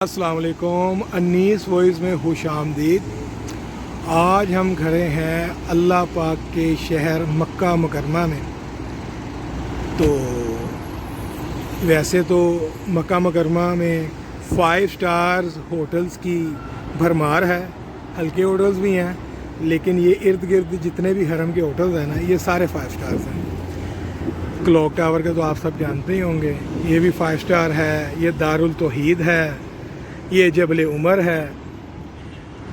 अस्सलाम वालेकुम। अन्नीस वॉइस में खुश आमदीद। आज हम खड़े हैं अल्लाह पाक के शहर मक्का मुकरमा में। तो वैसे तो मक्का मुकरमा में 5 स्टार्स होटल्स की भरमार है, हल्के होटल्स भी हैं, लेकिन ये इर्द गिर्द जितने भी हरम के होटल्स हैं ना, ये सारे 5 स्टार्स हैं। क्लॉक टावर के तो आप सब जानते ही होंगे, ये भी 5 स्टार है। ये दारुल तौहीद है, ये जबल उमर है,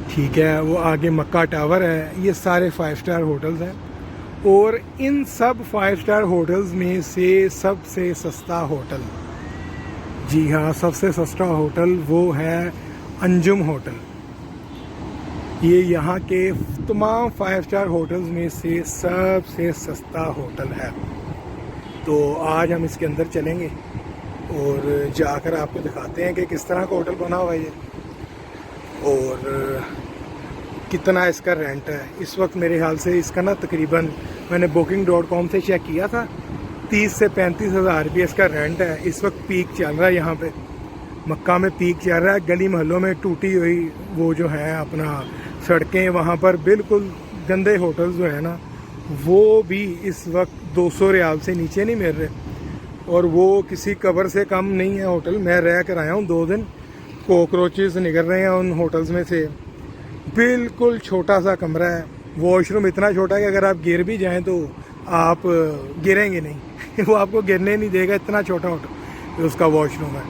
ठीक है। वो आगे मक्का टावर है। ये सारे 5 स्टार होटल्स हैं। और इन सब 5 स्टार होटल्स में से सबसे सस्ता होटल, जी हाँ, सबसे सस्ता होटल वो है अंजुम होटल। ये यहाँ के तमाम 5 स्टार होटल्स में से सबसे सस्ता होटल है। तो आज हम इसके अंदर चलेंगे और जाकर आपको दिखाते हैं कि किस तरह का होटल बना हुआ है ये, और कितना इसका रेंट है। इस वक्त मेरे ख्याल से इसका ना तकरीबन, मैंने booking.com से चेक किया था, 30 से 35 हज़ार रुपये इसका रेंट है। इस वक्त पीक चल रहा है, यहाँ पे मक्का में पीक चल रहा है। गली महलों में टूटी हुई वो जो है अपना सड़कें, वहाँ पर बिल्कुल गंदे होटल जो है ना, वो भी इस वक्त 200 रियाल से नीचे नहीं मिल रहे। और वो किसी कब्र से कम नहीं है होटल। मैं रह कर आया हूँ 2 दिन, कॉकरोचेस निकल रहे हैं उन होटल्स में से। बिल्कुल छोटा सा कमरा है, वॉशरूम इतना छोटा है कि अगर आप गिर भी जाएं तो आप गिरेंगे नहीं वो आपको गिरने नहीं देगा, इतना छोटा होटल उसका वॉशरूम है।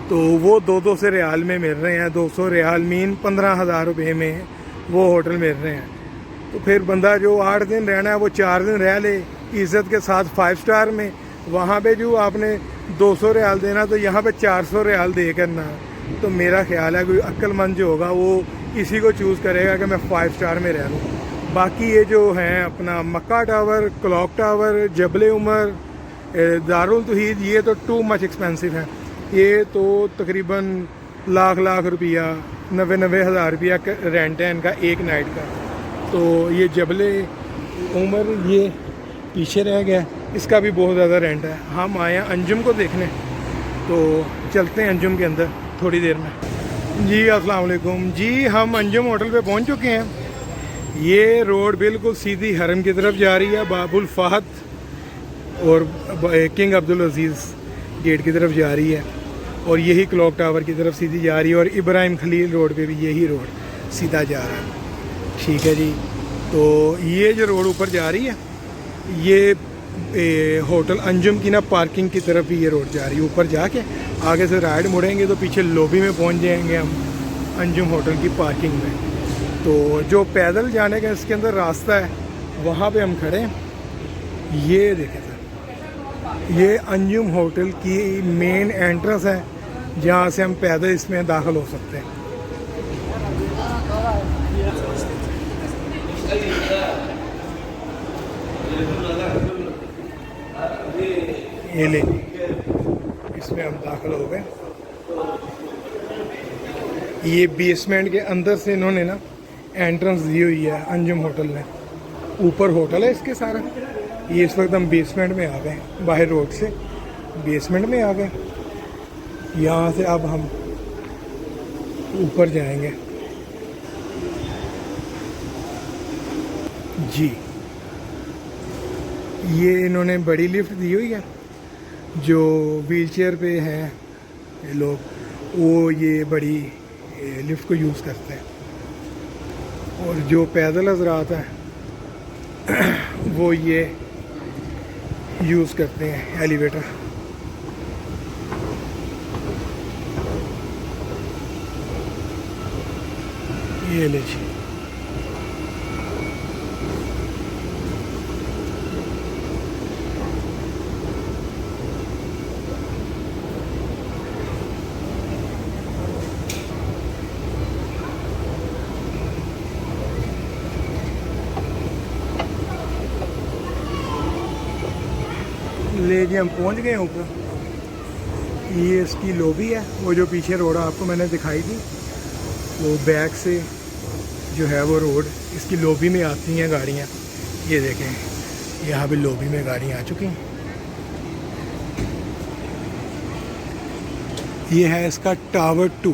तो वो 200 से रियाल में मिल रहे हैं। 200 रियाल मीन 15,000 रुपये में वो होटल मिल रहे हैं। तो फिर बंदा जो 8 दिन रहना है वो 4 दिन रह ले इज़्ज़त के साथ 5 स्टार में। वहाँ पे जो आपने 200 रियाल देना, तो यहाँ पे 400 रियाल दे करना। तो मेरा ख्याल है कोई अक्लमंद जो होगा वो इसी को चूज़ करेगा कि मैं 5 स्टार में रह लूँ। बाकी ये जो हैं अपना मक्का टावर, क्लॉक टावर, जबल उमर, दारुल तौहीद, ये तो टू मच एक्सपेंसिव है। ये तो तकरीबन लाख रुपया, 90 हज़ार रुपया रेंट है इनका एक नाइट का। तो ये जबल उमर ये पीछे रह गया, इसका भी बहुत ज़्यादा रेंट है। हम आए हैं अंजुम को देखने, तो चलते हैं अंजुम के अंदर थोड़ी देर में। जी अस्सलाम वालेकुम जी, हम अंजुम होटल पे पहुंच चुके हैं। ये रोड बिल्कुल सीधी हरम की तरफ जा रही है, बाबुल फहद और किंग अब्दुल अजीज़ गेट की तरफ जा रही है, और यही क्लॉक टावर की तरफ सीधी जा रही है। और इब्राहिम खलील रोड पे भी यही रोड सीधा जा रहा है, ठीक है जी। तो ये जो रोड ऊपर जा रही है, ये होटल अंजुम की ना पार्किंग की तरफ ही ये रोड जा रही है। ऊपर जाके आगे से राइट मुड़ेंगे तो पीछे लॉबी में पहुंच जाएंगे हम, अंजुम होटल की पार्किंग में। तो जो पैदल जाने का इसके अंदर रास्ता है, वहाँ पे हम खड़े हैं। ये देखें सर, ये अंजुम होटल की मेन एंट्रेंस है, जहाँ से हम पैदल इसमें दाखिल हो सकते हैं। ये ले, इसमें हम दाखिल हो गए। ये बेसमेंट के अंदर से इन्होंने ना एंट्रेंस दी हुई है अंजुम होटल में। ऊपर होटल है इसके सारा। ये इस वक्त हम बेसमेंट में आ गए, बाहर रोड से बेसमेंट में आ गए। यहाँ से अब हम ऊपर जाएंगे जी। ये इन्होंने बड़ी लिफ्ट दी हुई है, जो व्हील चेयर पे हैं लोग, वो ये बड़ी लिफ्ट को यूज़ करते हैं। और जो पैदल हज़रात हैं वो ये यूज़ करते हैं एलिवेटर। ये ले जी, ले जी हम पहुंच गए ऊपर। ये इसकी लॉबी है। वो जो पीछे रोड आपको मैंने दिखाई थी, वो बैक से जो है वो रोड, इसकी लॉबी में आती हैं गाड़ियाँ। ये देखें, यहाँ भी लॉबी में गाड़ियाँ आ चुकी हैं। ये है इसका टावर 2।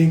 1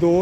2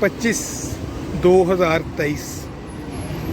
25 2023،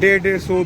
150